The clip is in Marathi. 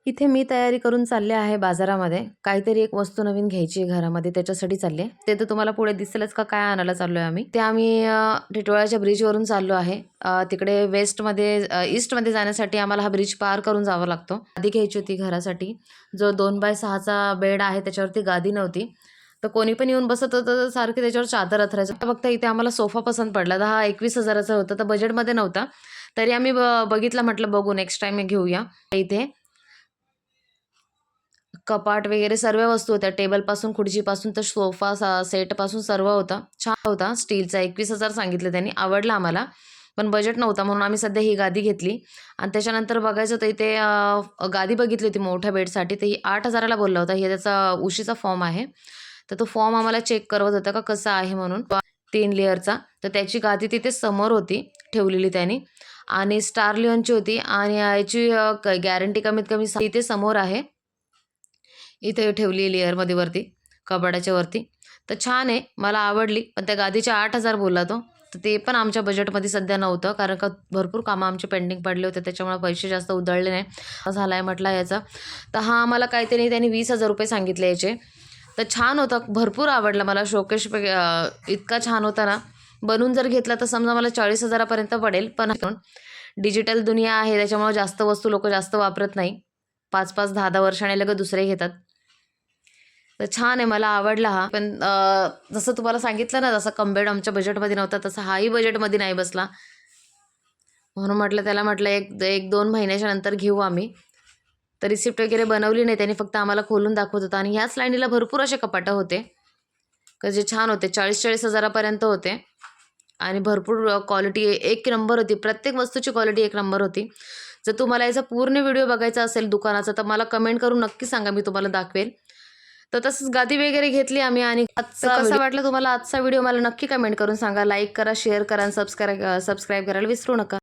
इथे मी तयारी करून चालले आहे बाजारामध्ये. काहीतरी एक वस्तू नवीन घ्यायची आहे घरामध्ये, त्याच्यासाठी चालले. ते तर तुम्हाला पुढे दिसेलच का काय आणायला चाललोय आम्ही. ते आम्ही टिटवाळ्याच्या ब्रिजवरून चाललो आहे. तिकडे ईस्टमध्ये जाण्यासाठी आम्हाला हा ब्रिज पार करून जावं लागतो. गादी घ्यायची होती घरासाठी. जो 2x6चा बेड आहे त्याच्यावरती गादी नव्हती. तर कोणी पण येऊन बसत होतं तर सारखे त्याच्यावर चादर अथरायचं. बघता इथे आम्हाला सोफा पसंत पडला. तर हा 21,000चा होता, तर बजेटमध्ये नव्हता. तरी आम्ही बघितला, म्हटलं बघू नेक्स्ट टाइम घेऊया. इथे कपाट वगैरे सर्व वस्तू होत्या. टेबलपासून खुर्चीपासून तर सोफा सेटपासून सर्व होता. छान होता. स्टीलचा 21,000 सांगितले त्यांनी. आवडला आम्हाला, पण बजेट नव्हता म्हणून आम्ही सध्या ही गादी घेतली. आणि त्याच्यानंतर बघायचं तर इथे गादी बघितली होती मोठ्या बेडसाठी, तर ही 8,000ला बोलला होता. हे त्याचा उशीचा फॉर्म आहे. तर तो फॉर्म आम्हाला चेक करवत होता का कसा आहे म्हणून. 3 लेअरचा. तर त्याची गादी तिथे समोर होती ठेवलेली त्यांनी. आणि स्टार लिओनची होती आणि याची गॅरंटी कमीत कमी इथे समोर आहे. इथे ठेवली लेअरमध्ये वरती, कपाटाच्या वरती. तर छान आहे, मला आवडली. पण त्या गादीचे 8,000 बोलला तो. तर ते पण आमच्या बजेटमध्ये सध्या नव्हतं, कारण का भरपूर कामं आमचे पेंडिंग पडले होते, त्याच्यामुळे पैसे जास्त उधळले नाही. झाला आहे म्हटला याचा. तर हा आम्हाला काहीतरी त्यांनी 20,000 रुपये सांगितले याचे. तर छान होता, भरपूर आवडला मला. शोकेश इतका छान होता ना. बनवून जर घेतला तर समजा मला 40,000पर्यंत पडेल. पण डिजिटल दुनिया आहे त्याच्यामुळे जास्त वस्तू लोक जास्त वापरत नाही. 5-5, 10-10 वर्षाने लगेच दुसरे घेतात. तर छान आहे, मला आवडला हा. पण जसं तुम्हाला सांगितलं ना, जसं कम बेड आमच्या बजेटमध्ये नव्हता, तसा हाही बजेटमध्ये नाही बसला. म्हणून म्हटलं एक 2 महिन्याच्या नंतर घेऊ आम्ही. तर रिसिप्ट वगैरे बनवली नाही त्यांनी, फक्त आम्हाला खोलून दाखवत होता. आणि ह्याच लाईनीला भरपूर असे कपाटं होते का जे छान होते. 40,000-40,000पर्यंत होते. आणि भरपूर क्वालिटी एक नंबर होती. प्रत्येक वस्तूची क्वालिटी एक नंबर होती. जर तुम्हाला याचा पूर्ण व्हिडिओ बघायचा असेल दुकानाचा, तर मला कमेंट करून नक्की सांगा, मी तुम्हाला दाखवेल. तर तसंच गादी वगैरे घेतली आम्ही. आणि कसा वाटला तुम्हाला आजचा व्हिडिओ मला नक्की कमेंट करून सांगा. लाईक करा, शेअर करा आणि सबस्क्राईब करायला विसरू नका.